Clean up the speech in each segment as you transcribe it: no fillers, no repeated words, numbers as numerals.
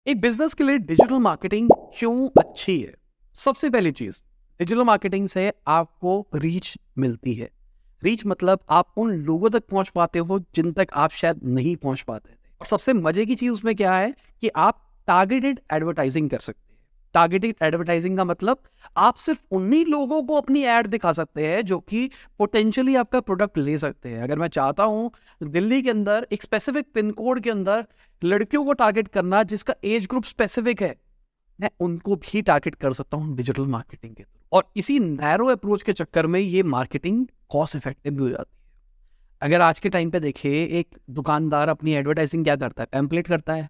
एक बिजनेस के लिए डिजिटल मार्केटिंग क्यों अच्छी है? सबसे पहली चीज, डिजिटल मार्केटिंग से आपको रीच मिलती है। रीच मतलब आप उन लोगों तक पहुंच पाते हो जिन तक आप शायद नहीं पहुंच पाते थे। और सबसे मजे की चीज उसमें क्या है कि आप टारगेटेड एडवर्टाइजिंग कर सकते हैं। टारगेटेड एडवर्टाइजिंग का मतलब आप सिर्फ उन्हीं लोगों को अपनी एड दिखा सकते हैं जो कि पोटेंशियली आपका प्रोडक्ट ले सकते हैं। अगर मैं चाहता हूं दिल्ली के अंदर एक स्पेसिफिक पिन कोड के अंदर लड़कियों को टारगेट करना जिसका एज ग्रुप स्पेसिफिक है, मैं उनको भी टारगेट कर सकता हूं डिजिटल मार्केटिंग के थ्रू। और इसी नैरो अप्रोच के चक्कर में ये मार्केटिंग कॉस्ट इफेक्टिव भी हो जाती है। अगर आज के टाइम पे देखिए, एक दुकानदार अपनी एडवर्टाइजिंग क्या करता है? पैम्पलेट करता है,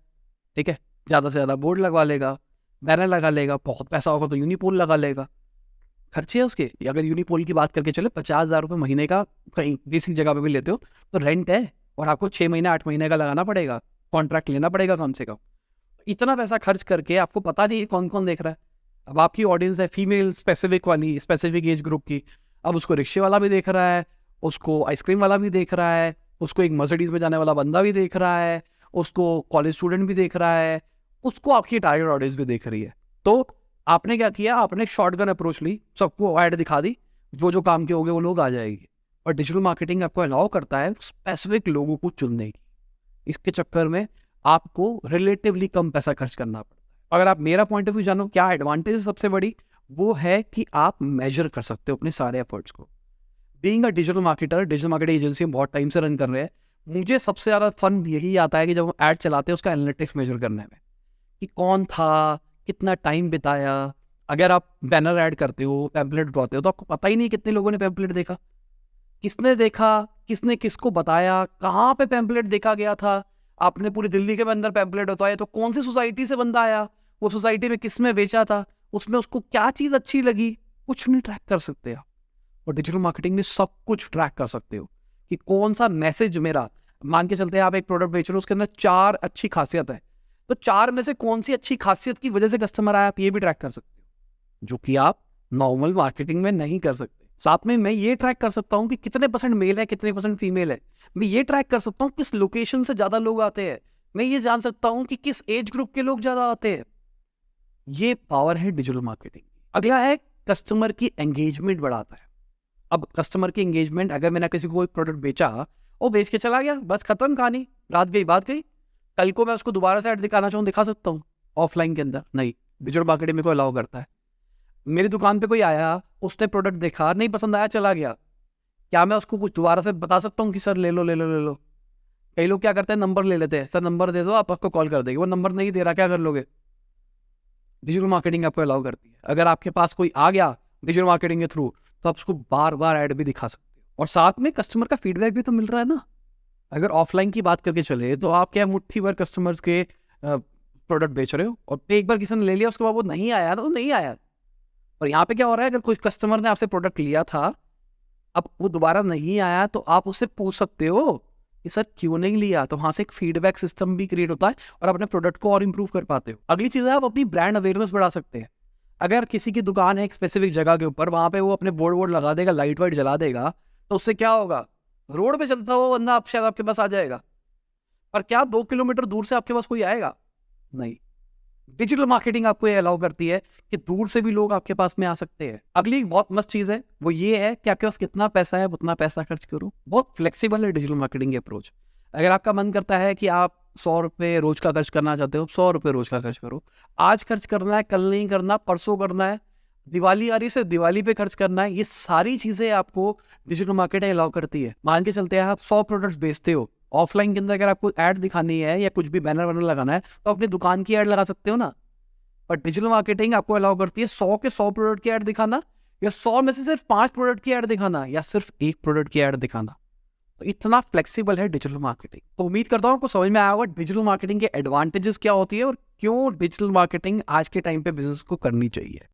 ठीक है, ज्यादा से ज्यादा बोर्ड लगवा लेगा, बैनर लगा लेगा, बहुत पैसा होगा तो यूनिपोल लगा लेगा। खर्चे है उसके। अगर यूनिपोल की बात करके चले, 50,000 रुपये महीने का कहीं बेसिक जगह पे भी लेते हो तो रेंट है, और आपको 6 महीने 8 महीने का लगाना पड़ेगा, कॉन्ट्रैक्ट लेना पड़ेगा कम से कम। इतना पैसा खर्च करके आपको पता नहीं कौन कौन देख रहा है। अब आपकी ऑडियंस है फीमेल स्पेसिफिक वाली, स्पेसिफिक एज ग्रुप की। अब उसको रिक्शे वाला भी देख रहा है, उसको आइसक्रीम वाला भी देख रहा है, उसको एक मर्सिडीज में जाने वाला बंदा भी देख रहा है, उसको कॉलेज स्टूडेंट भी देख रहा है, उसको आपकी टारगेट ऑडियंस भी देख रही है। तो आपने क्या किया? आपने एक शॉटगन अप्रोच ली, सबको ऐड दिखा दी, जो जो काम के होंगे वो लोग आ जाएंगे। और डिजिटल मार्केटिंग आपको अलाउ करता है स्पेसिफिक लोगों को चुनने की। इसके चक्कर में आपको रिलेटिवली कम पैसा खर्च करना पड़ता है। अगर आप मेरा पॉइंट ऑफ व्यू जानो क्या एडवांटेज है सबसे बड़ी, वो है कि आप मेजर कर सकते हो अपने सारे एफर्ट्स को। Being a digital marketer, digital marketing agency हम बहुत टाइम से रन कर रहे हैं। मुझे सबसे ज़्यादा फन यही आता है कि जब हम ऐड चलाते हैं उसका एनालिटिक्स मेजर करने में, कि कौन था, कितना टाइम बिताया। अगर आप बैनर ऐड करते हो, पैम्पलेट उठवाते हो, तो आपको पता ही नहीं कितने लोगों ने पैम्पलेट देखा, किसने देखा, किसने किसको बताया, कहाँ पे पैम्पलेट देखा गया था। आपने पूरी दिल्ली के अंदर पैम्पलेट बताया तो कौन सी सोसाइटी से बंदा आया, वो सोसाइटी में किस में बेचा था, उसमें उसको क्या चीज़ अच्छी लगी, कुछ नहीं ट्रैक कर सकते आप। और डिजिटल मार्केटिंग में सब कुछ ट्रैक कर सकते हो कि कौन सा मैसेज मेरा, मान के चलते हैं आप एक प्रोडक्ट बेच रहे हो, उसके अंदर 4 अच्छी खासियत है, तो 4 में से कौन सी अच्छी खासियत की वजह से कस्टमर आया, आप ये भी ट्रैक कर सकते हो, जो कि आप नॉर्मल मार्केटिंग में नहीं कर सकते। साथ में मैं ये ट्रैक कर सकता हूँ कि कितने परसेंट मेल है, कितने परसेंट फीमेल है। मैं ये ट्रैक कर सकता हूँ किस लोकेशन से ज्यादा लोग आते हैं। मैं ये जान सकता हूँ कि किस एज ग्रुप के लोग ज्यादा आते हैं। ये पावर है डिजिटल मार्केटिंग। अगला है कस्टमर की एंगेजमेंट बढ़ाता है। अब कस्टमर की एंगेजमेंट, अगर मैंने किसी को कोई प्रोडक्ट बेचा, वो बेच के चला गया, बस खत्म कहानी, रात गई बात गई। कल को मैं उसको दोबारा से ऐड दिखाना चाहूँ, दिखा सकता हूँ ऑफलाइन के अंदर? नहीं, डिजिटल मार्केटिंग में कोई अलाउ करता है। मेरी दुकान पे कोई आया, उसने प्रोडक्ट देखा, नहीं पसंद आया, चला गया, क्या मैं उसको कुछ दोबारा से बता सकता हूँ कि सर ले लो ले लो ले लो? कई लोग क्या करते हैं, नंबर ले लेते हैं, सर नंबर दे दो, आप आपको कॉल कर देंगे। वो नंबर नहीं दे रहा, क्या कर लोगे? डिजिटल मार्केटिंग आपको अलाउ करती है। अगर आपके पास कोई आ गया डिजिटल मार्केटिंग के थ्रू, तो आप उसको बार बार ऐड भी दिखा सकते हो, और साथ में कस्टमर का फीडबैक भी तो मिल रहा है ना। अगर ऑफलाइन की बात करके चले तो आप क्या मुट्ठी भर कस्टमर्स के प्रोडक्ट बेच रहे हो, और एक बार किसी ने ले लिया, उसके बाद वो नहीं आया ना, तो नहीं आया। और यहाँ पे क्या हो रहा है, अगर कोई कस्टमर ने आपसे प्रोडक्ट लिया था, अब वो दोबारा नहीं आया, तो आप उससे पूछ सकते हो कि सर क्यों नहीं लिया। तो वहां से एक फीडबैक सिस्टम भी क्रिएट होता है, और अपने प्रोडक्ट को और इंप्रूव कर पाते हो। अगली चीज है, आप अपनी ब्रांड अवेयरनेस बढ़ा सकते हैं। अगर किसी की दुकान है एक स्पेसिफिक जगह के ऊपर, वहां पे वो अपने बोर्ड वोर्ड लगा देगा, लाइट वाइट जला देगा, तो उससे क्या होगा? रोड पे चलता हुआ बंदा आप शायद आपके पास आ जाएगा, पर क्या 2 किलोमीटर दूर से आपके पास कोई आएगा? नहीं। डिजिटल मार्केटिंग आपको ये अलाउ करती है कि दूर से भी लोग आपके पास में आ सकते हैं। अगली एक बहुत मस्त चीज है, वो ये है कि आपके पास कितना पैसा है, उतना पैसा खर्च करो। बहुत फ्लेक्सिबल है डिजिटल मार्केटिंग की अप्रोच। अगर आपका मन करता है कि आप 100 रुपये रोज का खर्च करना चाहते हो, 100 रुपये रोज का खर्च करो। आज खर्च करना है, कल नहीं करना, परसों करना है, दिवाली आ रही है, सिर्फ दिवाली पे खर्च करना है। ये सारी चीजें आपको डिजिटल मार्केटिंग अलाउ करती है। मान के चलते हैं आप 100 प्रोडक्ट्स बेचते हो, ऑफलाइन के अंदर अगर आपको ऐड दिखानी है या कुछ भी बैनर वैनर लगाना है, तो अपनी दुकान की ऐड लगा सकते हो ना। पर डिजिटल मार्केटिंग आपको अलाउ करती है 100 के 100 प्रोडक्ट की ऐड दिखाना, या 100 में से सिर्फ 5 प्रोडक्ट की ऐड दिखाना, या सिर्फ एक प्रोडक्ट की ऐड दिखाना। तो इतना फ्लेक्सिबल है डिजिटल मार्केटिंग। तो उम्मीद करता हूं आपको समझ में आया होगा डिजिटल मार्केटिंग के एडवांटेजेस क्या होती है, और क्यों डिजिटल मार्केटिंग आज के टाइम पे बिजनेस को करनी चाहिए।